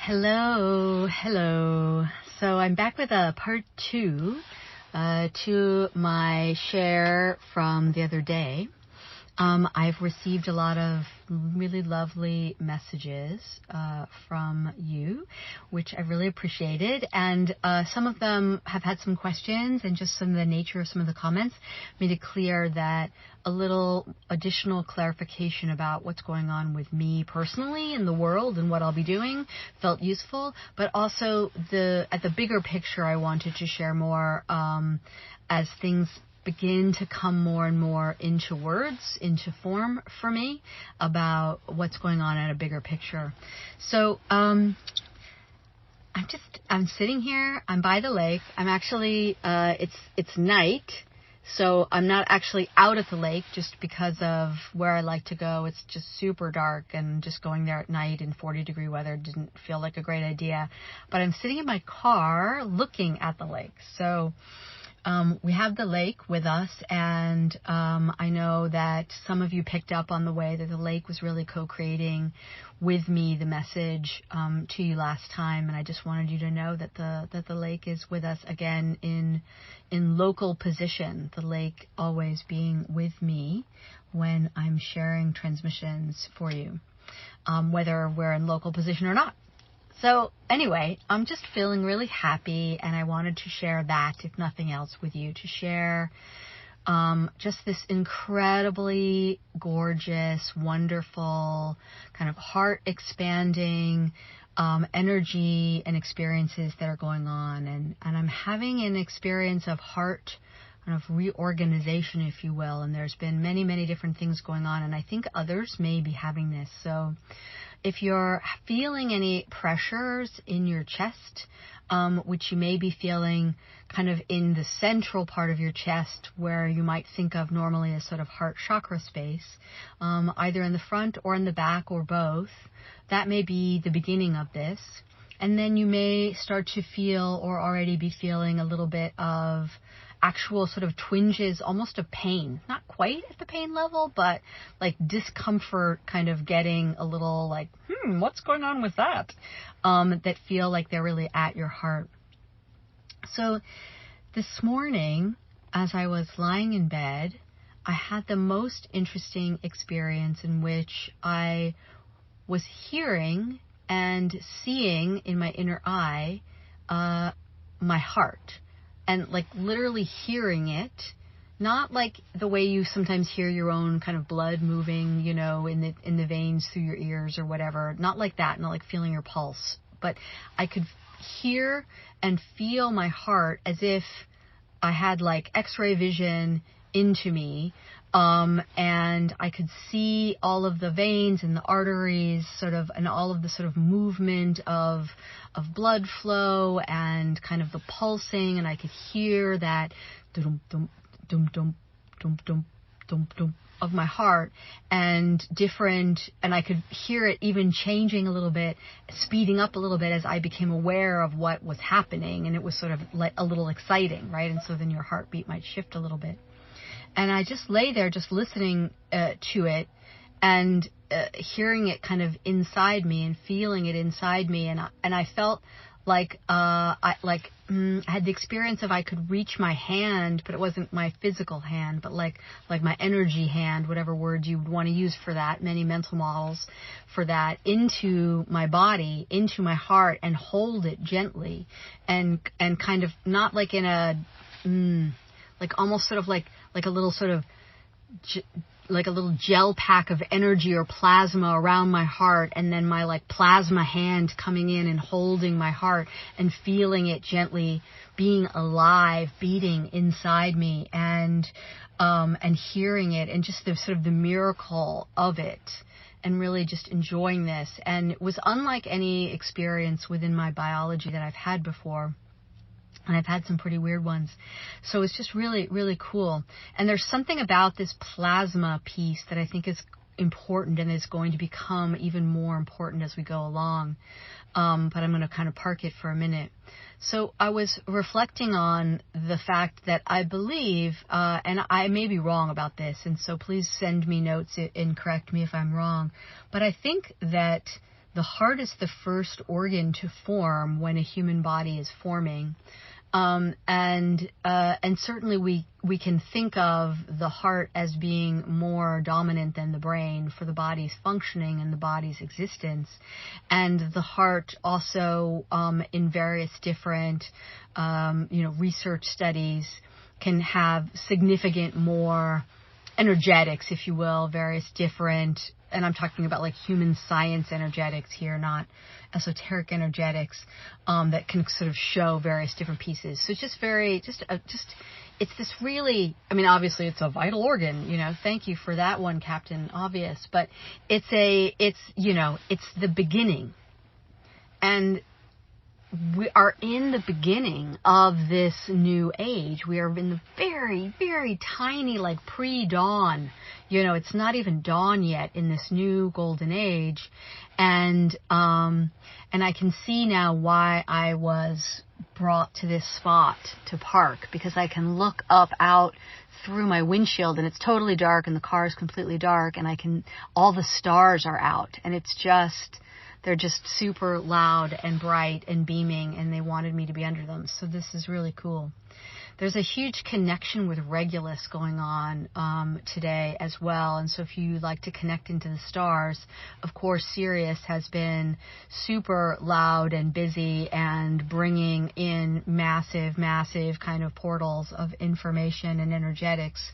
Hello. So I'm back with a part two to my share from the other day. I've received a lot of really lovely messages from you, which I really appreciated. And some of them have had some questions, and just some of the nature of some of the comments made it clear that a little additional clarification about what's going on with me personally in the world and what I'll be doing felt useful. But also at the bigger picture, I wanted to share more as things begin to come more and more into words, into form for me about what's going on at a bigger picture. So I'm sitting here, I'm by the lake. I'm actually, it's night, so I'm not actually out at the lake just because of where I like to go. It's just super dark, and just going there at night in 40-degree weather didn't feel like a great idea. But I'm sitting in my car looking at the lake. So we have the lake with us, and I know that some of you picked up on the way that the lake was really co-creating with me the message to you last time, and I just wanted you to know that the lake is with us again in local position, the lake always being with me when I'm sharing transmissions for you, whether we're in local position or not. So anyway, I'm just feeling really happy, and I wanted to share that, if nothing else, with you, to share just this incredibly gorgeous, wonderful, kind of heart-expanding energy and experiences that are going on. And I'm having an experience of heart kind of reorganization, if you will, and there's been many, many different things going on, and I think others may be having this. So if you're feeling any pressures in your chest, which you may be feeling kind of in the central part of your chest, where you might think of normally as sort of heart chakra space, either in the front or in the back or both, that may be the beginning of this. And then you may start to feel, or already be feeling, a little bit of actual sort of twinges, almost of pain, not quite at the pain level, but like discomfort, kind of getting a little like, what's going on with that? That feel like they're really at your heart. So this morning, as I was lying in bed, I had the most interesting experience in which I was hearing and seeing in my inner eye my heart. And like literally hearing it, not like the way you sometimes hear your own kind of blood moving, you know, in the veins through your ears or whatever. Not like that, not like feeling your pulse. But I could hear and feel my heart as if I had like X-ray vision into me. And I could see all of the veins and the arteries sort of, and all of the sort of movement of blood flow and kind of the pulsing, and I could hear that dum dum dum dum dum dum dum dum of my heart, and I could hear it even changing a little bit, speeding up a little bit as I became aware of what was happening, and it was sort of like a little exciting, right? And so then your heartbeat might shift a little bit. And I just lay there just listening to it, and hearing it kind of inside me and feeling it inside me. And I felt like I had the experience of I could reach my hand, but it wasn't my physical hand, but like my energy hand, whatever word you would want to use for that, many mental models for that, into my body, into my heart, and hold it gently, and kind of not like in a like almost sort of like a little sort of like a little gel pack of energy or plasma around my heart, and then my like plasma hand coming in and holding my heart and feeling it gently being alive, beating inside me, and hearing it, and just the sort of the miracle of it, and really just enjoying this. And it was unlike any experience within my biology that I've had before. And I've had some pretty weird ones. So it's just really, really cool. And there's something about this plasma piece that I think is important, and is going to become even more important as we go along. But I'm going to kind of park it for a minute. So I was reflecting on the fact that I believe, and I may be wrong about this, and so please send me notes and correct me if I'm wrong, but I think that the heart is the first organ to form when a human body is forming. And certainly we can think of the heart as being more dominant than the brain for the body's functioning and the body's existence. And the heart also, in various different, research studies, can have significant more energetics, if you will, various different, and I'm talking about like human science energetics here, not esoteric energetics, that can sort of show various different pieces. So it's just it's this really, I mean, obviously it's a vital organ, thank you for that one, Captain Obvious, but it's the beginning. And we are in the beginning of this new age. We are in the very, very tiny, like pre-dawn. It's not even dawn yet in this new golden age. And I can see now why I was brought to this spot to park, because I can look up out through my windshield and it's totally dark and the car is completely dark and all the stars are out and they're just super loud and bright and beaming, and they wanted me to be under them. So this is really cool. There's a huge connection with Regulus going on today as well. And so if you like to connect into the stars, of course, Sirius has been super loud and busy and bringing in massive, massive kind of portals of information and energetics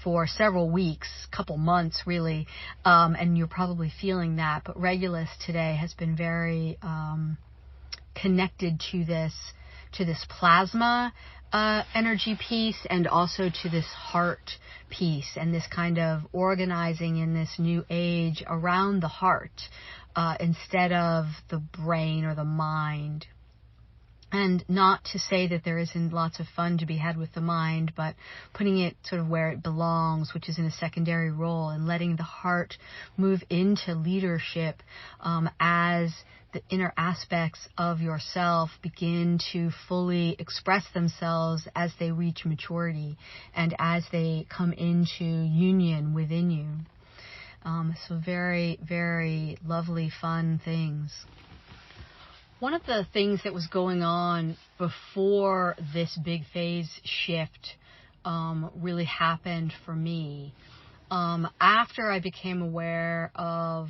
for several weeks, couple months really, and you're probably feeling that. But Regulus today has been very connected to this plasma energy piece, and also to this heart piece, and this kind of organizing in this new age around the heart instead of the brain or the mind. And not to say that there isn't lots of fun to be had with the mind, but putting it sort of where it belongs, which is in a secondary role, and letting the heart move into leadership as the inner aspects of yourself begin to fully express themselves as they reach maturity and as they come into union within you. So very, very lovely, fun things. One of the things that was going on before this big phase shift really happened for me, after I became aware of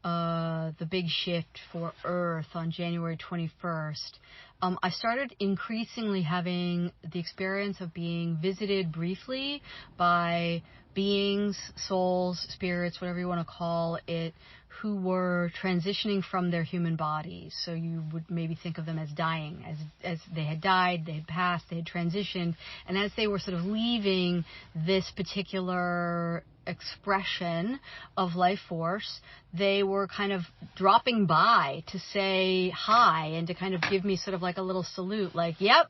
the big shift for Earth on January 21st, I started increasingly having the experience of being visited briefly by beings, souls, spirits, whatever you want to call it, who were transitioning from their human bodies. So you would maybe think of them as dying, as they had died, they had passed, they had transitioned, and as they were sort of leaving this particular expression of life force, they were kind of dropping by to say hi and to kind of give me sort of like a little salute, like, yep,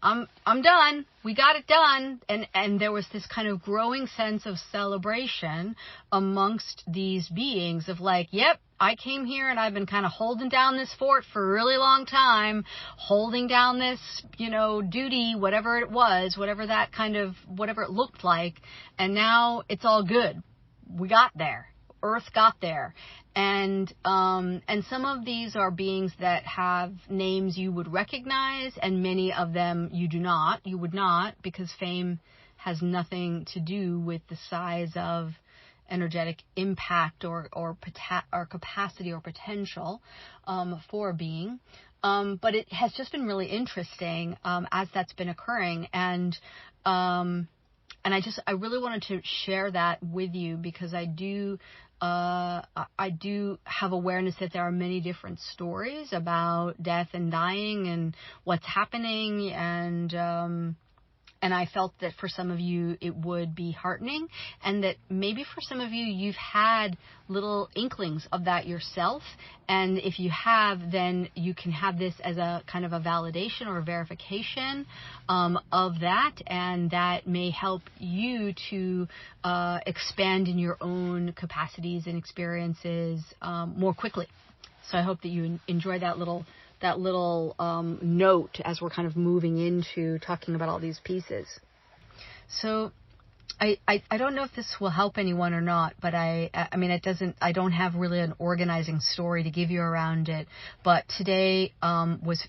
I'm done. We got it done. And there was this kind of growing sense of celebration amongst these beings of like, yep, I came here and I've been kind of holding down this fort for a really long time, holding down this, duty, whatever it was, whatever it looked like. And now it's all good. We got there. Earth got there. And some of these are beings that have names you would recognize, and many of them you would not, because fame has nothing to do with the size of energetic impact or capacity or potential for a being. But it has just been really interesting as that's been occurring, and I really wanted to share that with you, because I do have awareness that there are many different stories about death and dying and what's happening, and I felt that for some of you it would be heartening, and that maybe for some of you you've had little inklings of that yourself, and if you have, then you can have this as a kind of a validation or a verification of that, and that may help you to expand in your own capacities and experiences more quickly. So I hope that you enjoy that little note as we're kind of moving into talking about all these pieces. So I don't know if this will help anyone or not, but I mean, I don't have really an organizing story to give you around it, but today was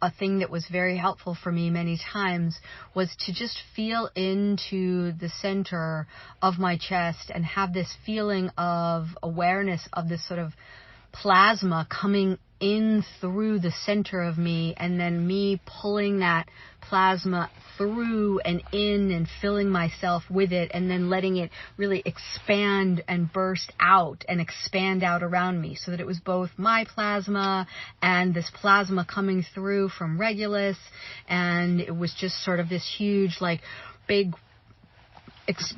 a thing that was very helpful for me many times, was to just feel into the center of my chest and have this feeling of awareness of this sort of plasma coming in through the center of me, and then me pulling that plasma through and in and filling myself with it, and then letting it really expand and burst out and expand out around me, so that it was both my plasma and this plasma coming through from Regulus, and it was just sort of this huge, like, big,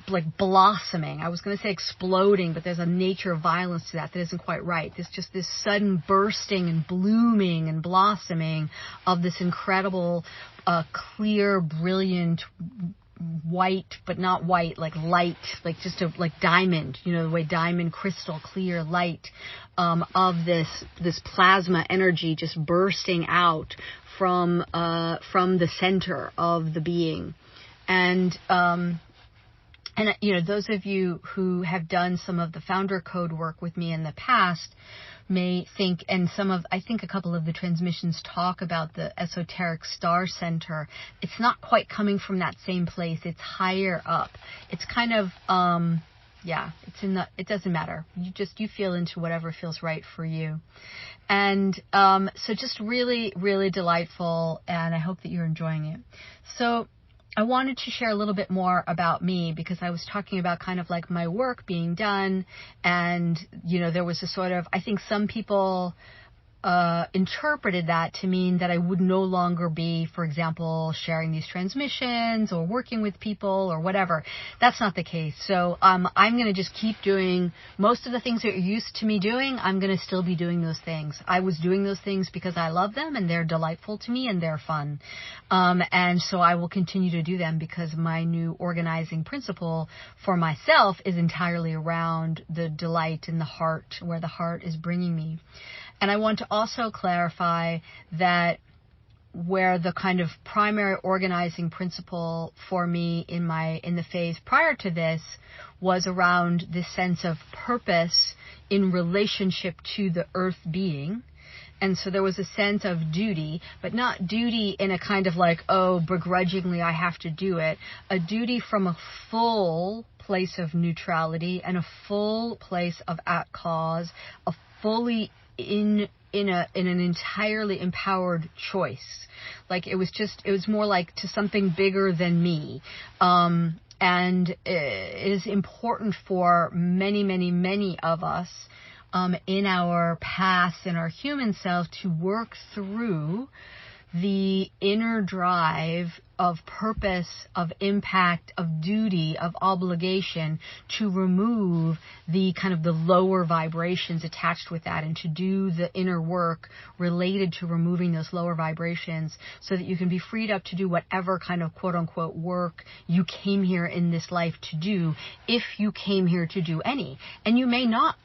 like blossoming. I was going to say exploding, but there's a nature of violence to that isn't quite right. There's just this sudden bursting and blooming and blossoming of this incredible, clear, brilliant, white, but not white, like light, like just a, like diamond, you know, the way diamond, crystal, clear light, of this plasma energy just bursting out from the center of the being. And you know, those of you who have done some of the founder code work with me in the past may think, and I think a couple of the transmissions talk about the esoteric star center. It's not quite coming from that same place. It's higher up. It's kind of, it doesn't matter. You feel into whatever feels right for you. And so just really, really delightful, and I hope that you're enjoying it. So I wanted to share a little bit more about me, because I was talking about kind of like my work being done, and, you know, there was a sort of, I think some people interpreted that to mean that I would no longer be, for example, sharing these transmissions or working with people or whatever. That's not the case. So I'm going to just keep doing most of the things that you're used to me doing. I'm going to still be doing those things. I was doing those things because I love them and they're delightful to me and they're fun. And so I will continue to do them, because my new organizing principle for myself is entirely around the delight in the heart, where the heart is bringing me. And I want to also clarify that where the kind of primary organizing principle for me in the phase prior to this was around this sense of purpose in relationship to the earth being. And so there was a sense of duty, but not duty in a kind of like, oh, begrudgingly I have to do it. A duty from a full place of neutrality and a full place of at cause, a fully in an entirely empowered choice. Like it was more like to something bigger than me. And it is important for many, many, many of us in our past, in our human self, to work through the inner drive of purpose, of impact, of duty, of obligation, to remove the kind of the lower vibrations attached with that, and to do the inner work related to removing those lower vibrations, so that you can be freed up to do whatever kind of quote unquote work you came here in this life to do, if you came here to do any. And you may not.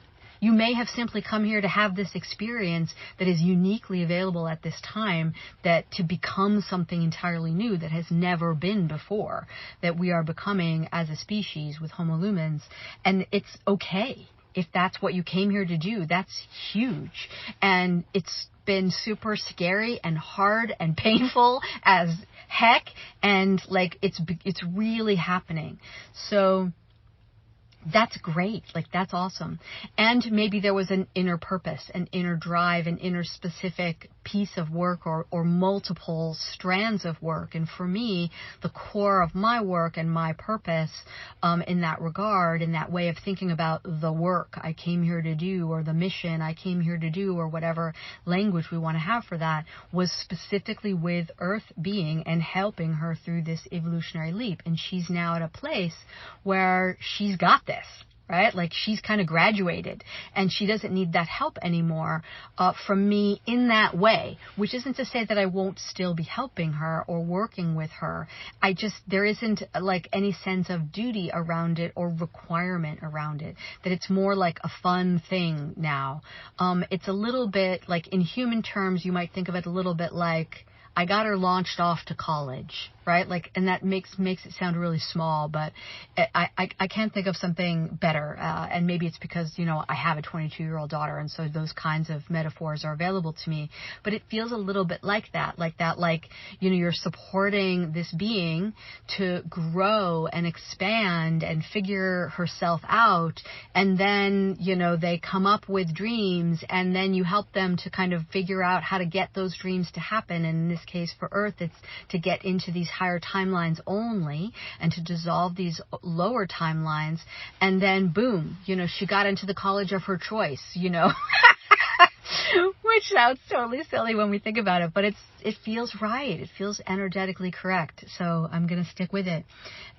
You may have simply come here to have this experience that is uniquely available at this time, that to become something entirely new that has never been before, that we are becoming as a species with Homo lumens. And it's okay if that's what you came here to do. That's huge. And it's been super scary and hard and painful as heck. And like, it's really happening. So that's great. Like, that's awesome. And maybe there was an inner purpose, an inner drive, an inner specific piece of work, or multiple strands of work. And for me, the core of my work and my purpose in that regard, in that way of thinking about the work I came here to do, or the mission I came here to do, or whatever language we want to have for that, was specifically with Earth being and helping her through this evolutionary leap. And she's now at a place where she's got this. Right? Like, she's kind of graduated and she doesn't need that help anymore from me in that way, which isn't to say that I won't still be helping her or working with her. There isn't like any sense of duty around it or requirement around it, that it's more like a fun thing now. It's a little bit like, in human terms, you might think of it a little bit like, I got her launched off to college. right? Like, and that makes it sound really small, but I can't think of something better. And maybe it's because, I have a 22-year-old daughter, and so those kinds of metaphors are available to me. But it feels a little bit like that, you're supporting this being to grow and expand and figure herself out. And then, they come up with dreams, and then you help them to kind of figure out how to get those dreams to happen. And in this case, for Earth, it's to get into these higher timelines only and to dissolve these lower timelines. And then boom, she got into the college of her choice, which sounds totally silly when we think about it, but it feels right. It feels energetically correct. So I'm going to stick with it.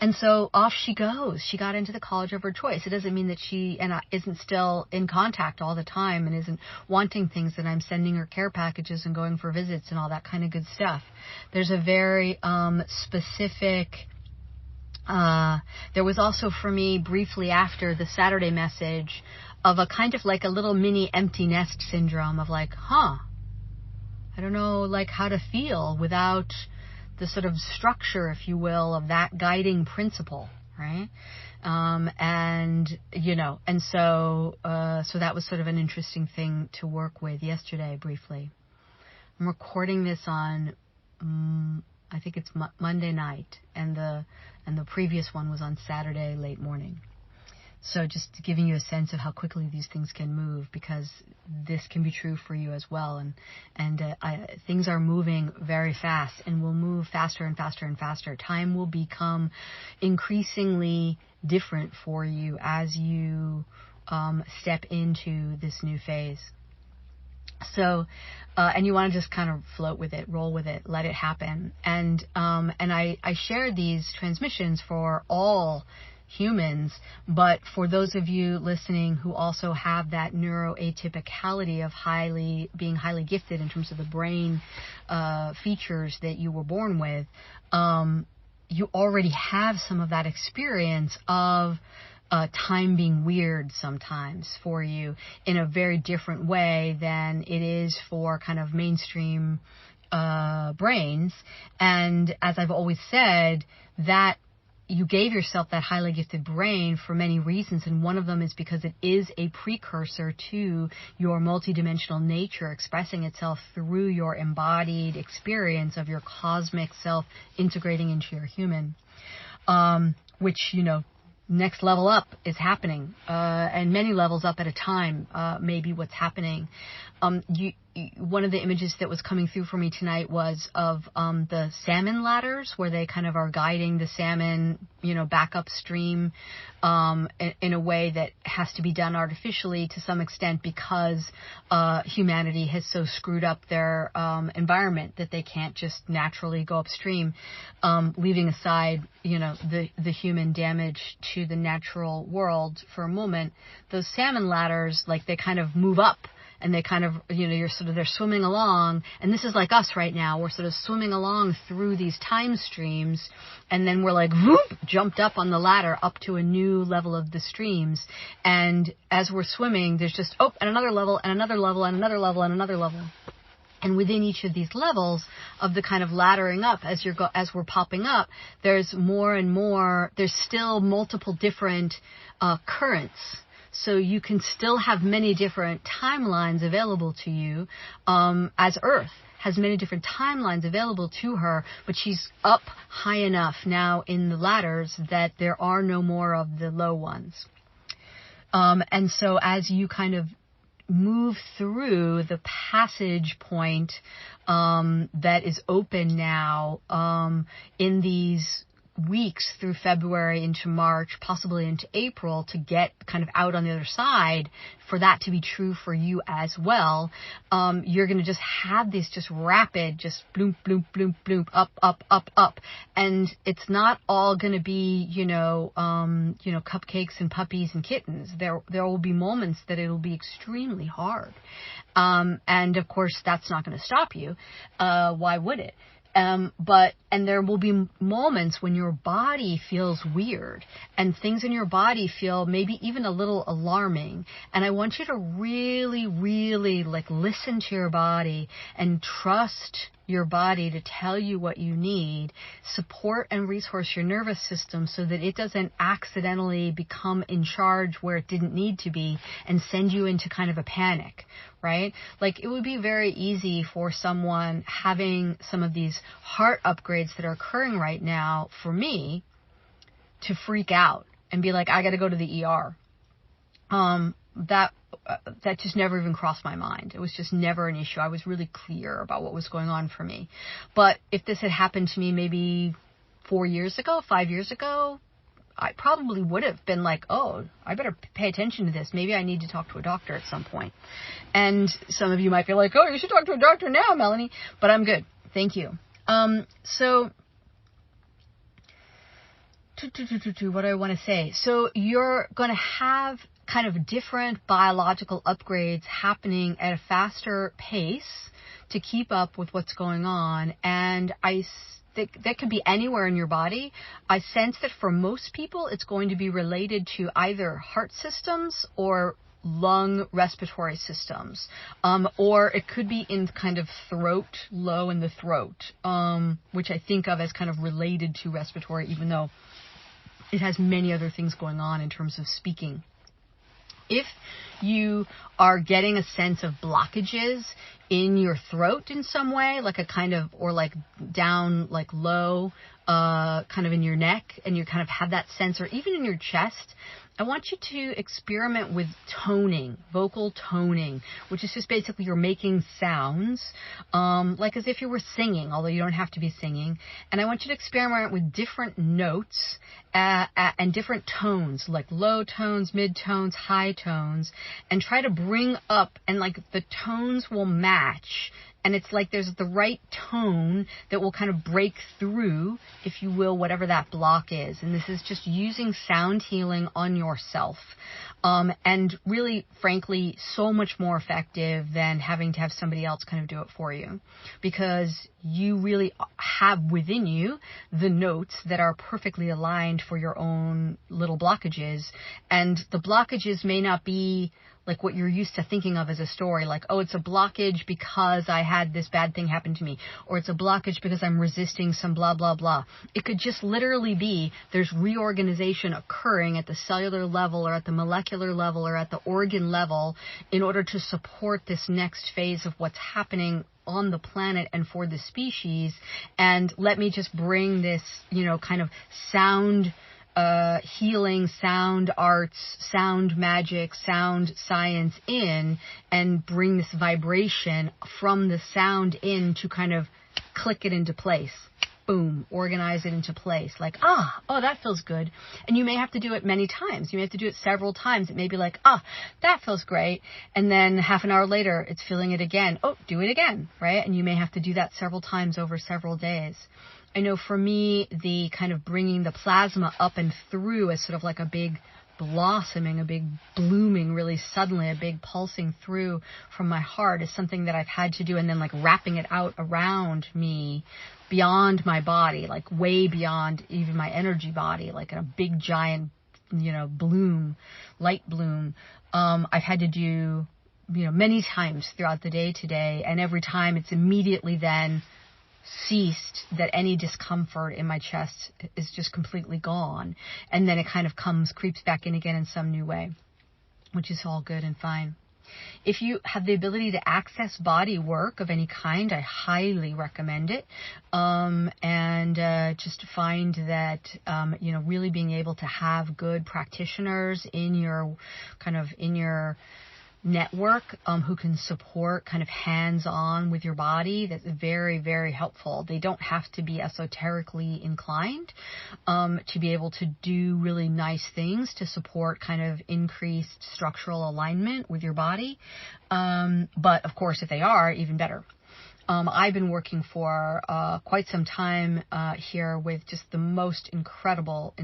And so off she goes. She got into the college of her choice. It doesn't mean that she isn't still in contact all the time and isn't wanting things, that I'm sending her care packages and going for visits and all that kind of good stuff. There's a very specific... there was also for me briefly after the Saturday message of a kind of like a little mini empty nest syndrome of like, I don't know, like how to feel without the sort of structure, if you will, of that guiding principle, right? And so that was sort of an interesting thing to work with yesterday briefly. I'm recording this on, I think it's Monday night, and the previous one was on Saturday late morning. So just giving you a sense of how quickly these things can move, because this can be true for you as well. And things are moving very fast and will move faster and faster and faster. Time will become increasingly different for you as you step into this new phase. So, and you want to just kind of float with it, roll with it, let it happen. And I shared these transmissions for all humans, but for those of you listening who also have that neuroatypicality of being highly gifted in terms of the brain features that you were born with, you already have some of that experience of time being weird sometimes for you in a very different way than it is for kind of mainstream brains. And as I've always said, that you gave yourself that highly gifted brain for many reasons, and one of them is because it is a precursor to your multidimensional nature expressing itself through your embodied experience of your cosmic self integrating into your human, which, next level up is happening, and many levels up at a time may be what's happening. One of the images that was coming through for me tonight was of the salmon ladders, where they kind of are guiding the salmon, back upstream in a way that has to be done artificially to some extent because humanity has so screwed up their environment that they can't just naturally go upstream, leaving aside, the human damage to the natural world for a moment. Those salmon ladders, like, they kind of move up. And they kind of, they're swimming along. And this is like us right now. We're sort of swimming along through these time streams. And then we're like, whoop, jumped up on the ladder up to a new level of the streams. And as we're swimming, there's just, and another level, and another level, and another level, and another level. And within each of these levels of the kind of laddering up, as we're popping up, there's more and more, there's still multiple different currents. So you can still have many different timelines available to you, as Earth has many different timelines available to her, but she's up high enough now in the ladders that there are no more of the low ones. And so as you kind of move through the passage point that is open now in these weeks through February into March, possibly into April, to get kind of out on the other side, for that to be true for you as well, you're going to just have this just rapid, just bloom, bloom, bloom, bloom, up, up, up, up. And it's not all going to be, cupcakes and puppies and kittens. There will be moments that it'll be extremely hard. And of course, that's not going to stop you. Why would it? And there will be moments when your body feels weird and things in your body feel maybe even a little alarming. And I want you to really, really listen to your body and trust your body to tell you what you need, support and resource your nervous system so that it doesn't accidentally become in charge where it didn't need to be and send you into kind of a panic, right? Like, it would be very easy for someone having some of these heart upgrades that are occurring right now, for me, to freak out and be like, I got to go to the ER. That just never even crossed my mind. It was just never an issue. I was really clear about what was going on for me. But if this had happened to me maybe 4 years ago, 5 years ago, I probably would have been like, oh, I better pay attention to this. Maybe I need to talk to a doctor at some point. And some of you might be like, oh, you should talk to a doctor now, Melanie. But I'm good. Thank you. So what do I want to say? So you're going to have kind of different biological upgrades happening at a faster pace to keep up with what's going on. And that could be anywhere in your body. I sense that for most people, it's going to be related to either heart systems or lung respiratory systems, or it could be in kind of throat, low in the throat, which I think of as kind of related to respiratory, even though it has many other things going on in terms of speaking. If you are getting a sense of blockages in your throat in some way, like a kind of, or like down, like low, kind of in your neck, and you kind of have that sense, or even in your chest, I want you to experiment with toning, vocal toning, which is just basically you're making sounds, like as if you were singing, although you don't have to be singing. And I want you to experiment with different notes and different tones, like low tones, mid tones, high tones, and try to bring up, and like the tones will match. And it's like there's the right tone that will kind of break through, if you will, whatever that block is. And this is just using sound healing on yourself. And really, frankly, so much more effective than having to have somebody else kind of do it for you. Because you really have within you the notes that are perfectly aligned for your own little blockages. And the blockages may not be like what you're used to thinking of as a story, like, oh, it's a blockage because I had this bad thing happen to me, or it's a blockage because I'm resisting some blah, blah, blah. It could just literally be there's reorganization occurring at the cellular level or at the molecular level or at the organ level in order to support this next phase of what's happening on the planet and for the species. And let me just bring this, kind of sound healing, sound arts, sound magic, sound science in, and bring this vibration from the sound in to kind of click it into place. Boom, organize it into place. Like, oh, that feels good. And you may have to do it many times. You may have to do it several times. It may be like, that feels great. And then half an hour later, it's feeling it again. Oh, do it again, right? And you may have to do that several times over several days. I know for me, the kind of bringing the plasma up and through as sort of like a big blossoming, a big blooming, really suddenly, a big pulsing through from my heart is something that I've had to do, and then like wrapping it out around me beyond my body, like way beyond even my energy body, like in a big giant, bloom, light bloom. I've had to do, many times throughout the day today, and every time it's immediately then ceased, that any discomfort in my chest is just completely gone. And then it kind of creeps back in again in some new way, which is all good and fine. If you have the ability to access body work of any kind, I highly recommend it. And just find that, really being able to have good practitioners in your network who can support kind of hands-on with your body, that's very, very helpful. They don't have to be esoterically inclined to be able to do really nice things to support kind of increased structural alignment with your body. But of course, if they are, even better. I've been working for quite some time here with just the most incredible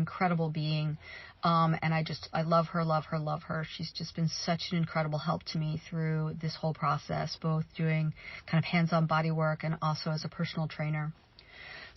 being. And I love her. She's just been such an incredible help to me through this whole process, both doing kind of hands-on body work and also as a personal trainer.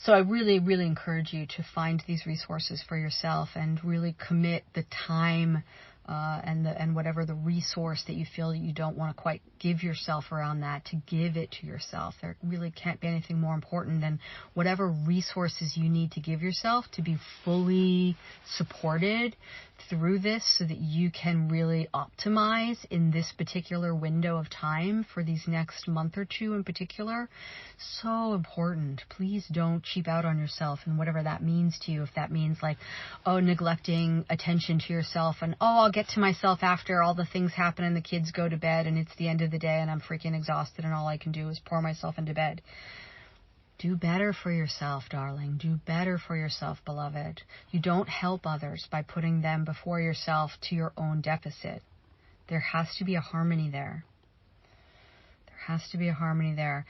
So I really, really encourage you to find these resources for yourself and really commit the time and whatever the resource that you feel you don't want to quite give yourself around that, to give it to yourself. There really can't be anything more important than whatever resources you need to give yourself to be fully supported through this, so that you can really optimize in this particular window of time for these next month or two in particular. So important. Please don't cheap out on yourself, and whatever that means to you. If that means like, neglecting attention to yourself, and I'll get to myself after all the things happen and the kids go to bed and it's the end of the day and I'm freaking exhausted and all I can do is pour myself into bed. Do better for yourself, darling. Do better for yourself, beloved. You don't help others by putting them before yourself to your own deficit. There has to be a harmony there. There has to be a harmony there.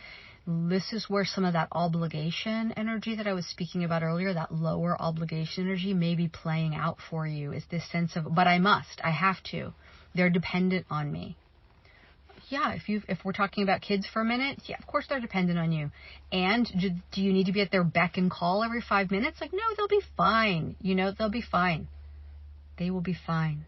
This is where some of that obligation energy that I was speaking about earlier, that lower obligation energy, may be playing out for you. Is this sense of, but I must, I have to. They're dependent on me. Yeah, if we're talking about kids for a minute, yeah, of course they're dependent on you. And do you need to be at their beck and call every 5 minutes? Like, no, they'll be fine. They'll be fine. They will be fine.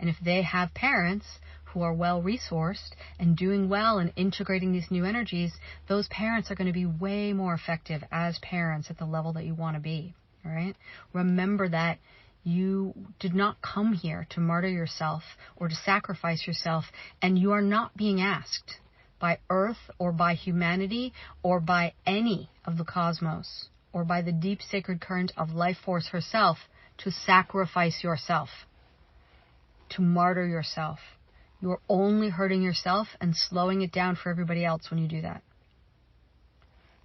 And if they have parents who are well-resourced and doing well and integrating these new energies, those parents are going to be way more effective as parents at the level that you want to be. All right? Remember that you did not come here to martyr yourself or to sacrifice yourself, and you are not being asked by Earth or by humanity or by any of the cosmos or by the deep sacred current of life force herself to sacrifice yourself, to martyr yourself. You're only hurting yourself and slowing it down for everybody else when you do that.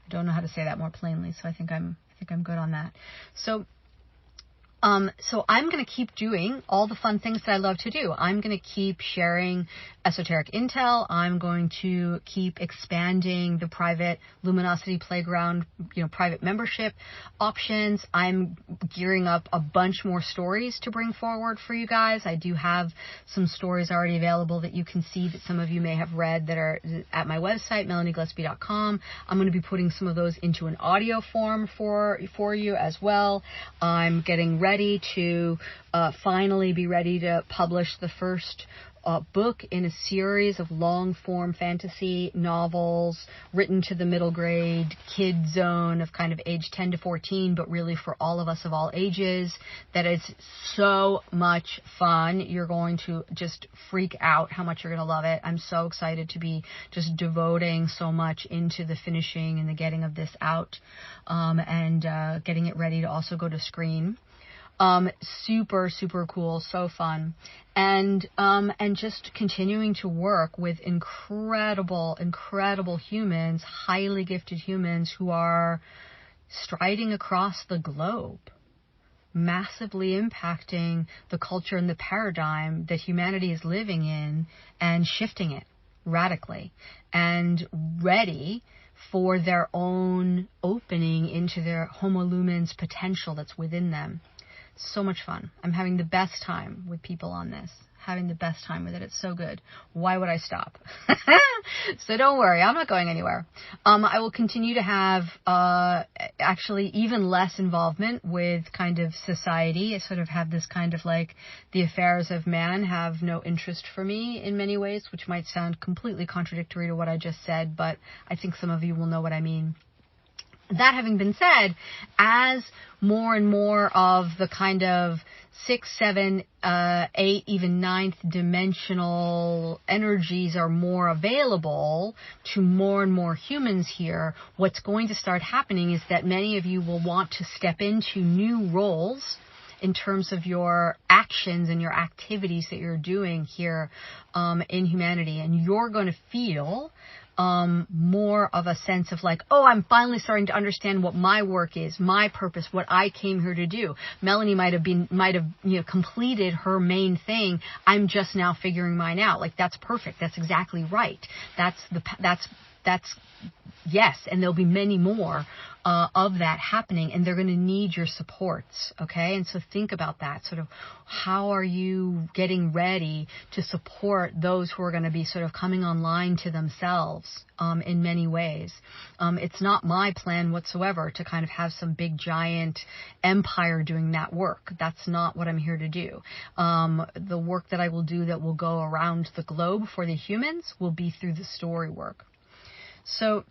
I don't know how to say that more plainly, so I think I'm good on that. So I'm going to keep doing all the fun things that I love to do. I'm going to keep sharing esoteric intel. I'm going to keep expanding the private Luminosity Playground, private membership options. I'm gearing up a bunch more stories to bring forward for you guys. I do have some stories already available that you can see that some of you may have read that are at my website, melaniegillespie.com. I'm going to be putting some of those into an audio form for you as well. I'm getting ready to finally be ready to publish the first book in a series of long-form fantasy novels written to the middle grade kid zone of kind of age 10 to 14, but really for all of us of all ages. That is so much fun. You're going to just freak out how much you're going to love it. I'm so excited to be just devoting so much into the finishing and the getting of this out, and getting it ready to also go to screen. Super, super cool. So fun. And just continuing to work with incredible humans, highly gifted humans who are striding across the globe, massively impacting the culture and the paradigm that humanity is living in and shifting it radically, and ready for their own opening into their Homo Lumens potential that's within them. So much fun. I'm having the best time with people on this. Having the best time with it. It's so good. Why would I stop? So don't worry. I'm not going anywhere. I will continue to have actually even less involvement with kind of society. I sort of have this kind of like the affairs of man have no interest for me in many ways, which might sound completely contradictory to what I just said, but I think some of you will know what I mean. That having been said, as more and more of the kind of 6, 7, 8, even 9th dimensional energies are more available to more and more humans here, what's going to start happening is that many of you will want to step into new roles in terms of your actions and your activities that you're doing here in humanity. And you're going to feel more of a sense of like, oh, I'm finally starting to understand what my work is, my purpose, what I came here to do. Melanie might have completed her main thing. I'm just now figuring mine out. Like, that's perfect. That's exactly right. That's that's yes, and there'll be many more of that happening, and they're going to need your supports, okay? And so think about that, sort of how are you getting ready to support those who are going to be sort of coming online to themselves in many ways. It's not my plan whatsoever to kind of have some big giant empire doing that work. That's not what I'm here to do. The work that I will do that will go around the globe for the humans will be through the story work. So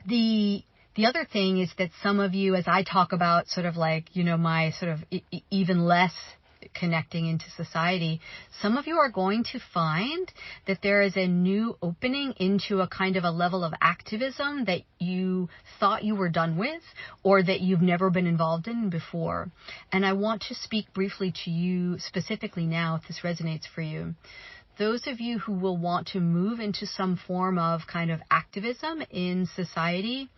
the other thing is that some of you, as I talk about sort of like, my sort of even less connecting into society, some of you are going to find that there is a new opening into a kind of a level of activism that you thought you were done with or that you've never been involved in before. And I want to speak briefly to you specifically now, if this resonates for you. Those of you who will want to move into some form of kind of activism in society,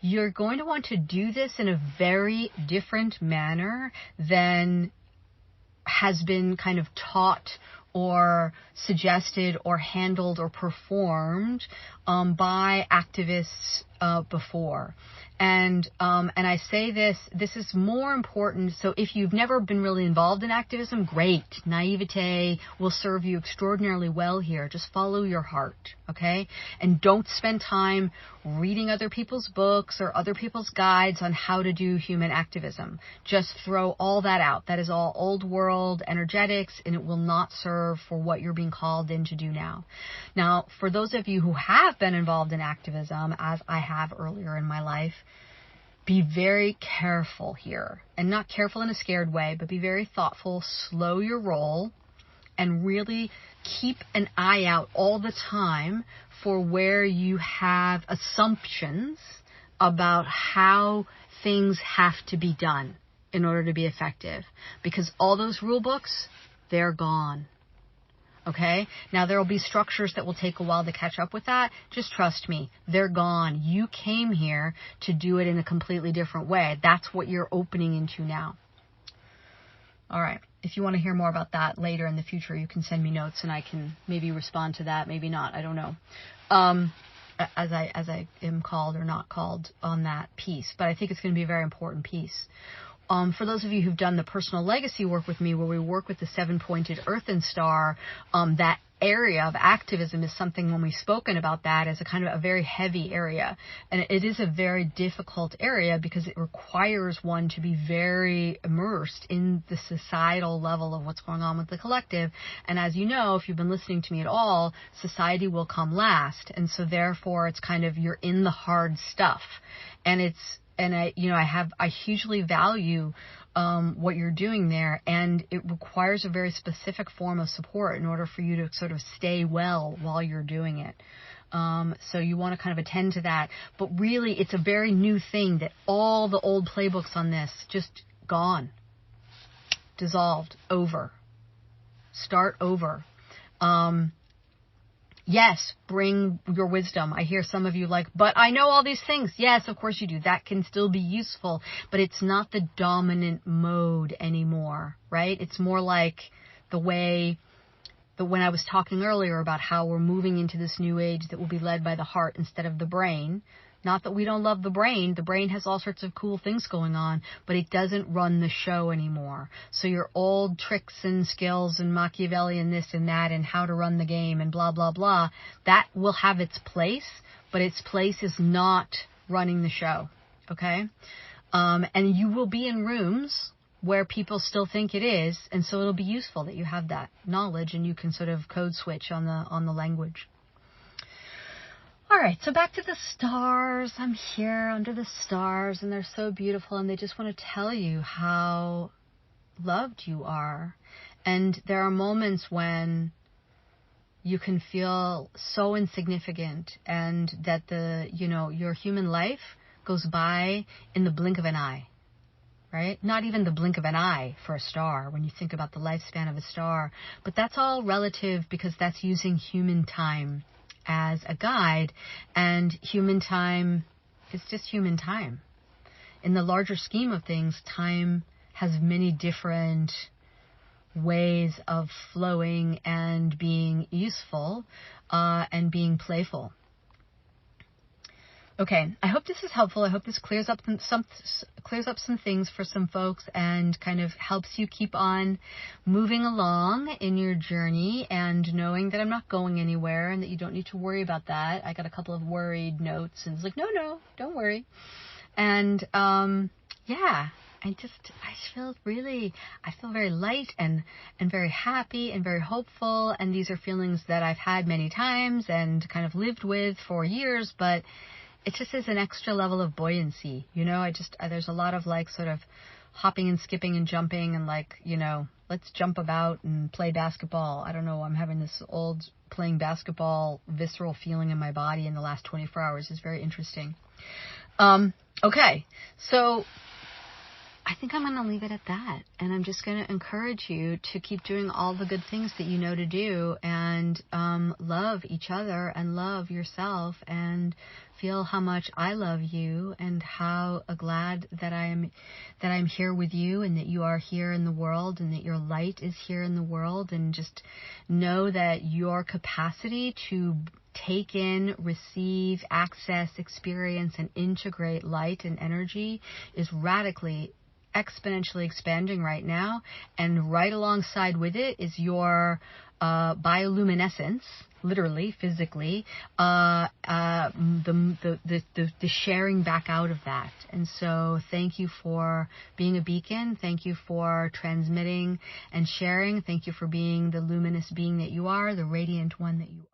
you're going to want to do this in a very different manner than has been kind of taught or suggested or handled or performed by activists before. And I say this is more important. So if you've never been really involved in activism, great. Naivete will serve you extraordinarily well here. Just follow your heart, okay? And don't spend time reading other people's books or other people's guides on how to do human activism. Just throw all that out. That is all old world energetics, and it will not serve for what you're being called in to do now. Now, for those of you who have been involved in activism, as I have earlier in my life, be very careful here, and not careful in a scared way, but be very thoughtful, slow your roll, and really keep an eye out all the time for where you have assumptions about how things have to be done in order to be effective. Because all those rule books, they're gone. Okay? Now, there will be structures that will take a while to catch up with that. Just trust me. They're gone. You came here to do it in a completely different way. That's what you're opening into now. All right. If you want to hear more about that later in the future, you can send me notes and I can maybe respond to that. Maybe not. I don't know. As I am called or not called on that piece. But I think it's going to be a very important piece. For those of you who've done the personal legacy work with me, where we work with the 7-pointed earthen star, that area of activism is something, when we've spoken about that, as a kind of a very heavy area. And it is a very difficult area because it requires one to be very immersed in the societal level of what's going on with the collective. And as you know, if you've been listening to me at all, society will come last. And so therefore, it's kind of, you're in the hard stuff. And I hugely value what you're doing there, and it requires a very specific form of support in order for you to sort of stay well while you're doing it. So you want to kind of attend to that. But really, it's a very new thing that all the old playbooks on this, just gone, dissolved, over. Start over. Yes, bring your wisdom. I hear some of you like, but I know all these things. Yes, of course you do. That can still be useful, but it's not the dominant mode anymore, right? It's more like when I was talking earlier about how we're moving into this new age that will be led by the heart instead of the brain. Not that we don't love the brain. The brain has all sorts of cool things going on, but it doesn't run the show anymore. So your old tricks and skills and Machiavellian this and that and how to run the game and blah, blah, blah, that will have its place, but its place is not running the show, okay? And you will be in rooms where people still think it is, and so it'll be useful that you have that knowledge and you can sort of code switch on the language. All right, so back to the stars. I'm here under the stars, and they're so beautiful, and they just want to tell you how loved you are. And there are moments when you can feel so insignificant, and that your human life goes by in the blink of an eye, right? Not even the blink of an eye for a star when you think about the lifespan of a star, but that's all relative because that's using human time as a guide, and human time is just human time. In the larger scheme of things, time has many different ways of flowing and being useful and being playful. Okay, I hope this is helpful. I hope this clears up some things for some folks and kind of helps you keep on moving along in your journey and knowing that I'm not going anywhere and that you don't need to worry about that. I got a couple of worried notes and it's like, no, don't worry. And yeah, I feel very light and very happy and very hopeful. And these are feelings that I've had many times and kind of lived with for years, but it just is an extra level of buoyancy. There's a lot of like sort of hopping and skipping and jumping and like, let's jump about and play basketball. I don't know. I'm having this old playing basketball visceral feeling in my body in the last 24 hours. It's very interesting. Okay. So I think I'm going to leave it at that. And I'm just going to encourage you to keep doing all the good things that you know to do and love each other and love yourself and feel how much I love you and how glad that I'm here with you and that you are here in the world and that your light is here in the world, and just know that your capacity to take in, receive, access, experience, and integrate light and energy is radically, exponentially expanding right now, and right alongside with it is your bioluminescence, literally, physically, the sharing back out of that. And so thank you for being a beacon. Thank you for transmitting and sharing. Thank you for being the luminous being that you are, the radiant one that you are.